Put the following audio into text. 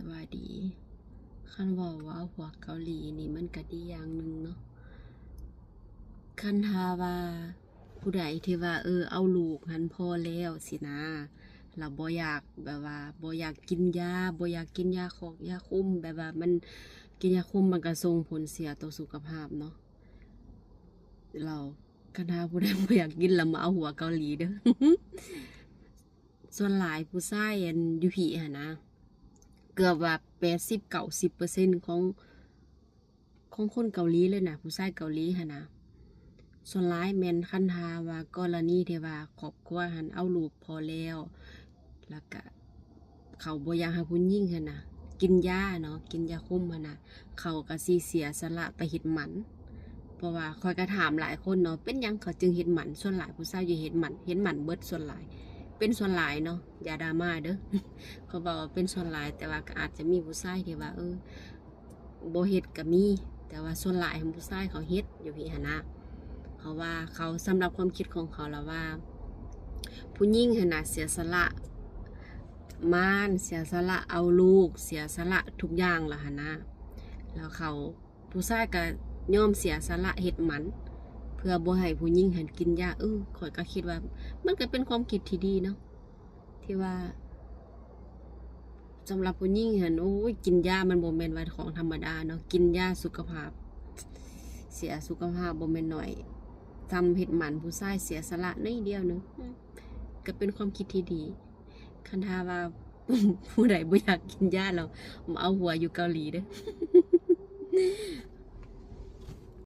สวัสดีคันว่าหัวเกาหลีนี่มันก็ดีอย่างหนึ่งเนาะคันทาว่าผู้ใดที่ว่าเอาลูกหันพอแล้วสินะเราบ่อยากแบบว่าบ่อยากกินยาบ่อยากกินยาคอกยาคุมแบบว่ามันกินยาคุมมันก็ส่งผลเสียต่อสุขภาพเนาะเราคันทาผู้ใดบ่อยากกินแล้วมาเอาหัวเกาหลีเด้อ ส่วนหลายผู้ชายอันอยู่ผีหั่นนะเกือบว่า80-90%ของคนเกาหลีเลยนะผู้ชายเกาหลีหั่นนะส่วนหลายแม่นคันทาว่ากรณีที่ว่าครอบครัวหันเอาลูกพอแล้วแล้วก็เขาบ่อยากให้ผู้หญิงหั่นนะกินยาเนาะกินยาคุมหั่นนะเขาก็สิเสียสละไปเฮ็ดหมันเพราะว่าคอยก็ถามหลายคนเนาะเป็นหยังเขาจึงเฮ็ดหมันส่วนหลายผู้ชายอยู่เฮ็ดหมันเบิดส่วนหลายเป็นส่วนหลายเนาะอย่าดราม่าเด้อ เขาบอกว่าเป็นส่วนหลายแต่ว่าก็อาจจะมีผู้ชายที่ว่าบ่เฮ็ดก็มีแต่ว่าส่วนหลายของผู้ชายเขาเฮ็ดอยู่พี่หั่นนะเขาว่าเขาสำหรับความคิดของเขาแล้วว่าผู้หญิงหั่นน่ะเสียสละม่านเสียสละเอาลูกเสียสละทุกอย่างล่ะหั่นนะแล้วเขาผู้ชายก็ยอมเสียสละเฮ็ดหมันเพื่อบ่ให้ผู้หญิงหันกินยาข้อยก็คิดว่ามันก็เป็นความคิดที่ดีเนาะที่ว่าสำหรับผู้หญิงหันกินยามันบ่แม่นว่าของธรรมดาเนาะกินยาสุขภาพเสียสุขภาพบ่แม่นน้อยทำเฮ็ดหมันผู้ชายเสียสละน้อยเดียวนึงก็เป็นความคิดที่ดีคันถ้าว่า ผู้ใดบ่อยากกินยาแล้วมาเอาหัวอยู่เกาหลีเด้อ